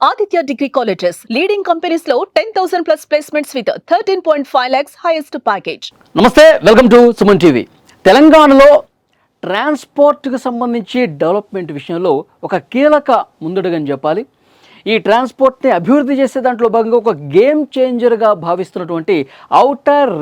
Aditya Degree Colleges, leading companies లో 10,000 plus placements with 13.5 lakhs highest package. నమస్తే, welcome to Suman TV. తెలంగాణలో ట్రాన్స్పోర్ట్కి సంబంధించి development విషయంలో ఒక కీలక ముందడుగని చెప్పాలి. ఈ ట్రాన్స్పోర్ట్ని అభివృద్ధి చేసే దాంట్లో భాగంగా ఒక గేమ్ చేంజర్గా భావిస్తున్నటువంటి ఔటర్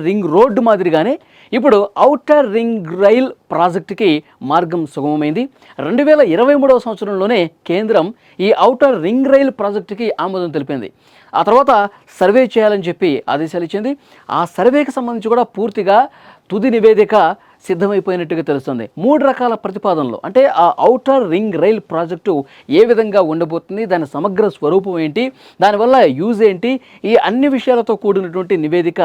రింగ్ రోడ్డు మాదిరిగానే ఇప్పుడు ఔటర్ రింగ్ రైల్ ప్రాజెక్టుకి మార్గం సుగమమైంది. 2023 సంవత్సరంలోనే కేంద్రం ఈ ఔటర్ రింగ్ రైల్ ప్రాజెక్టుకి ఆమోదం తెలిపింది. ఆ తర్వాత సర్వే చేయాలని చెప్పి ఆదేశాలు ఇచ్చింది. ఆ సర్వేకి సంబంధించి కూడా పూర్తిగా తుది నివేదిక సిద్ధమైపోయినట్టుగా తెలుస్తుంది. 3 రకాల ప్రతిపాదనలు, అంటే ఆ ఔటర్ రింగ్ రైల్ ప్రాజెక్టు ఏ విధంగా ఉండబోతుంది, దాని సమగ్ర స్వరూపం ఏంటి, దానివల్ల యూజ్ ఏంటి, ఈ అన్ని విషయాలతో కూడినటువంటి నివేదిక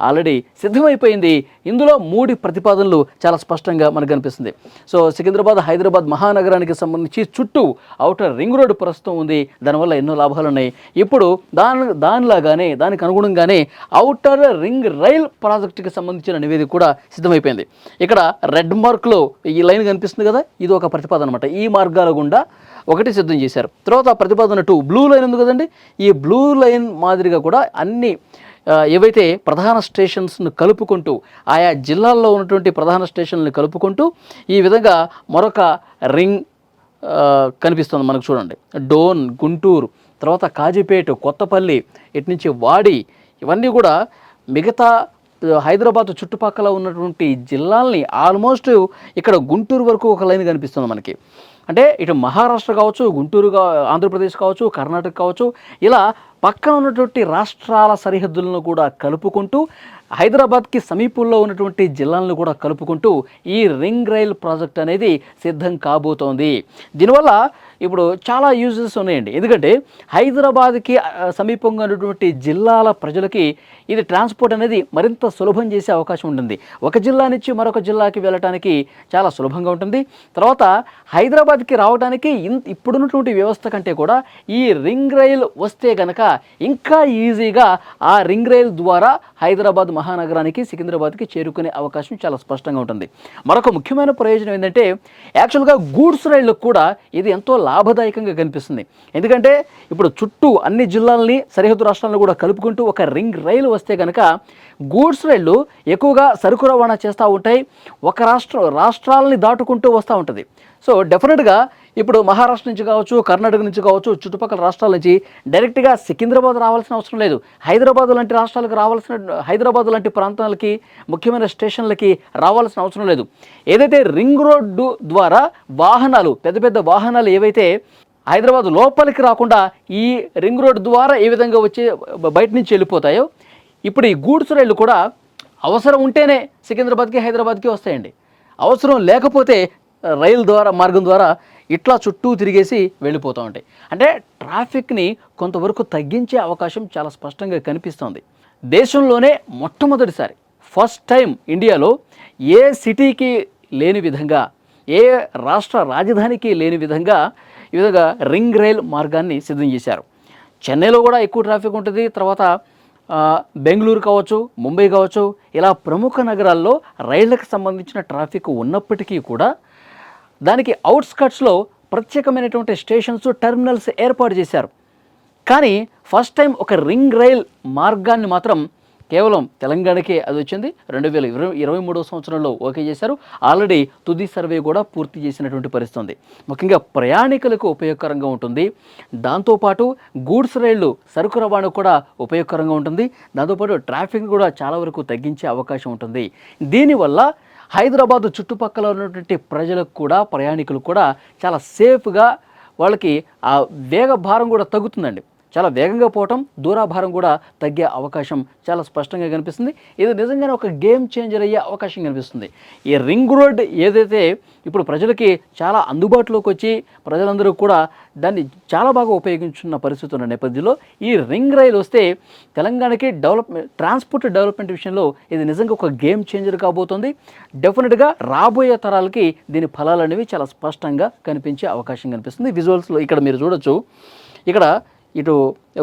ఆల్రెడీ సిద్ధమైపోయింది. ఇందులో 3 ప్రతిపాదనలు చాలా స్పష్టంగా మనకు కనిపిస్తుంది. సో సికింద్రాబాద్, హైదరాబాద్ మహానగరానికి సంబంధించి చుట్టూ ఔటర్ రింగ్ రోడ్డు ప్రస్తుతం ఉంది. దానివల్ల ఎన్నో లాభాలు ఉన్నాయి. ఇప్పుడు దానికి అనుగుణంగానే ఔటర్ రింగ్ రైల్ ప్రాజెక్టుకి సంబంధించిన నివేదిక కూడా సిద్ధమైపోయింది. ఇక్కడ రెడ్ మార్క్లో ఈ లైన్ కనిపిస్తుంది కదా, ఇది ఒక ప్రతిపాదన అనమాట. ఈ మార్గాల గుండా ఒకటి సిద్ధం చేశారు. తర్వాత ప్రతిపాదన 2 బ్లూ లైన్ ఉంది కదండి, ఈ బ్లూ లైన్ మాదిరిగా కూడా అన్ని ఏవైతే ప్రధాన స్టేషన్స్ను కలుపుకుంటూ, ఆయా జిల్లాల్లో ఉన్నటువంటి ప్రధాన స్టేషన్లను కలుపుకుంటూ ఈ విధంగా మరొక రింగ్ కనిపిస్తుంది మనకు. చూడండి, డోన్, గుంటూరు, తర్వాత కాజీపేట, కొత్తపల్లి, ఇటు నుంచి వాడి, ఇవన్నీ కూడా మిగతా హైదరాబాద్ చుట్టుపక్కల ఉన్నటువంటి జిల్లాల్ని ఆల్మోస్ట్ ఇక్కడ గుంటూరు వరకు ఒక లైన్ కనిపిస్తుంది మనకి. అంటే ఇటు మహారాష్ట్ర కావచ్చు, గుంటూరు ఆంధ్రప్రదేశ్ కావచ్చు, కర్ణాటక కావచ్చు, ఇలా పక్కన ఉన్నటువంటి రాష్ట్రాల సరిహద్దులను కూడా కలుపుకుంటూ హైదరాబాద్కి సమీపంలో ఉన్నటువంటి జిల్లాలను కూడా కలుపుకుంటూ ఈ రింగ్ రైల్ ప్రాజెక్ట్ అనేది సిద్ధం కాబోతోంది. దీనివల్ల ఇప్పుడు చాలా యూజెస్ ఉన్నాయండి. ఎందుకంటే హైదరాబాద్కి సమీపంగా ఉన్నటువంటి జిల్లాల ప్రజలకి ఇది ట్రాన్స్పోర్ట్ అనేది మరింత సులభం చేసే అవకాశం ఉంటుంది. ఒక జిల్లా నుంచి మరొక జిల్లాకి వెళ్ళటానికి చాలా సులభంగా ఉంటుంది. తర్వాత హైదరాబాద్కి రావడానికి ఇప్పుడున్నటువంటి వ్యవస్థ కంటే కూడా ఈ రింగ్ రైల్ వస్తే కనుక ఇంకా ఈజీగా ఆ రింగ్ రైల్ ద్వారా హైదరాబాద్ మహానగరానికి, సికింద్రాబాద్కి చేరుకునే అవకాశం చాలా స్పష్టంగా ఉంటుంది. మరొక ముఖ్యమైన ప్రయోజనం ఏంటంటే యాక్చువల్గా గూడ్స్ రైళ్లకు కూడా ఇది ఎంతో లాభదాయకంగా కనిపిస్తుంది. ఎందుకంటే ఇప్పుడు చుట్టూ అన్ని జిల్లాలని, సరిహద్దు రాష్ట్రాలను కూడా కలుపుకుంటూ ఒక రింగ్ రైలు వస్తే కనుక గూడ్స్ రైళ్లు ఎక్కువగా సరుకు రవాణా చేస్తూ ఉంటాయి. ఒక రాష్ట్రాలని దాటుకుంటూ వస్తూ ఉంటుంది. సో డెఫినెట్గా ఇప్పుడు మహారాష్ట్ర నుంచి కావచ్చు, కర్ణాటక నుంచి కావచ్చు, చుట్టుపక్కల రాష్ట్రాల నుంచి డైరెక్ట్గా సికింద్రాబాద్ రావాల్సిన అవసరం లేదు. హైదరాబాద్ లాంటి రాష్ట్రాలకు హైదరాబాద్ లాంటి ప్రాంతాలకి, ముఖ్యమైన స్టేషన్లకి రావాల్సిన అవసరం లేదు. ఏదైతే రింగ్ రోడ్డు ద్వారా పెద్ద పెద్ద వాహనాలు ఏవైతే హైదరాబాద్ లోపలికి రాకుండా ఈ రింగ్ రోడ్డు ద్వారా ఏ విధంగా వచ్చి బయట నుంచి వెళ్ళిపోతాయో, ఇప్పుడు ఈ గూడ్స్ రైళ్లు కూడా అవసరం ఉంటేనే సికింద్రాబాద్కి, హైదరాబాద్కి వస్తాయండి. అవసరం లేకపోతే మార్గం ద్వారా ఇట్లా చుట్టూ తిరిగేసి వెళ్ళిపోతూ ఉంటాయి. అంటే ట్రాఫిక్ని కొంతవరకు తగ్గించే అవకాశం చాలా స్పష్టంగా కనిపిస్తోంది. దేశంలోనే మొట్టమొదటిసారి ఫస్ట్ టైం ఇండియాలో ఏ సిటీకి లేని విధంగా, ఏ రాష్ట్ర రాజధానికి లేని విధంగా ఈ విధంగా రింగ్ రైల్ మార్గాన్ని సిద్ధం చేశారు. చెన్నైలో కూడా ఎక్కువ ట్రాఫిక్ ఉంటుంది. తర్వాత బెంగళూరు కావచ్చు, ముంబై కావచ్చు, ఇలా ప్రముఖ నగరాల్లో రైళ్లకు సంబంధించిన ట్రాఫిక్ ఉన్నప్పటికీ కూడా దానికి అవుట్స్కట్స్లో ప్రత్యేకమైనటువంటి స్టేషన్స్, టెర్మినల్స్ ఏర్పాటు చేశారు. కానీ ఫస్ట్ టైం ఒక రింగ్ రైల్ మార్గాన్ని మాత్రం కేవలం తెలంగాణకే అది వచ్చింది. 2023 సంవత్సరంలో ఓకే చేశారు. ఆల్రెడీ తుది సర్వే కూడా పూర్తి చేసినటువంటి పరిస్థితి. ముఖ్యంగా ప్రయాణికులకు ఉపయోగకరంగా ఉంటుంది. దాంతోపాటు గూడ్స్ రైళ్లు సరుకు రవాణా కూడా ఉపయోగకరంగా ఉంటుంది. దాంతోపాటు ట్రాఫిక్ కూడా చాలా వరకు తగ్గించే అవకాశం ఉంటుంది. దీనివల్ల హైదరాబాద్ చుట్టుపక్కల ఉన్నటువంటి ప్రజలకు కూడా, ప్రయాణికులకు కూడా చాలా సేఫ్గా, వాళ్ళకి ఆ వేగ భారం కూడా తగ్గుతుందండి. చాలా వేగంగా పోవటం, దూరాభారం కూడా తగ్గే అవకాశం చాలా స్పష్టంగా కనిపిస్తుంది. ఇది నిజంగానే ఒక గేమ్ చేంజర్ అయ్యే అవకాశం కనిపిస్తుంది. ఈ రింగ్ రోడ్ ఏదైతే ఇప్పుడు ప్రజలకి చాలా అందుబాటులోకి వచ్చి ప్రజలందరూ కూడా దాన్ని చాలా బాగా ఉపయోగించున్న పరిస్థితి ఉన్న నేపథ్యంలో ఈ రింగ్ రైలు వస్తే తెలంగాణకి ట్రాన్స్పోర్ట్ డెవలప్మెంట్ విషయంలో ఇది నిజంగా ఒక గేమ్ చేంజర్ కాబోతుంది. డెఫినెట్గా రాబోయే తరాలకి దీని ఫలాలు అనేవి చాలా స్పష్టంగా కనిపించే అవకాశం కనిపిస్తుంది. విజువల్స్లో ఇక్కడ మీరు చూడొచ్చు. ఇక్కడ ఇటు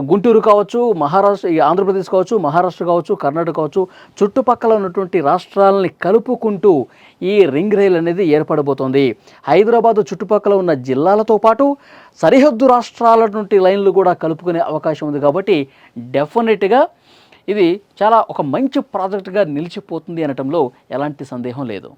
గుంటూరు కావచ్చు, మహారాష్ట్ర, ఈ ఆంధ్రప్రదేశ్ కావచ్చు, మహారాష్ట్ర కావచ్చు, కర్ణాటక కావచ్చు, చుట్టుపక్కల ఉన్నటువంటి రాష్ట్రాలని కలుపుకుంటూ ఈ రింగ్ రైల్ అనేది ఏర్పడబోతోంది. హైదరాబాదు చుట్టుపక్కల ఉన్న జిల్లాలతో పాటు సరిహద్దు రాష్ట్రాల నుండి లైన్లు కూడా కలుపుకునే అవకాశం ఉంది. కాబట్టి డెఫినెట్గా ఇది చాలా ఒక మంచి ప్రాజెక్టుగా నిలిచిపోతుంది అనటంలో ఎలాంటి సందేహం లేదు.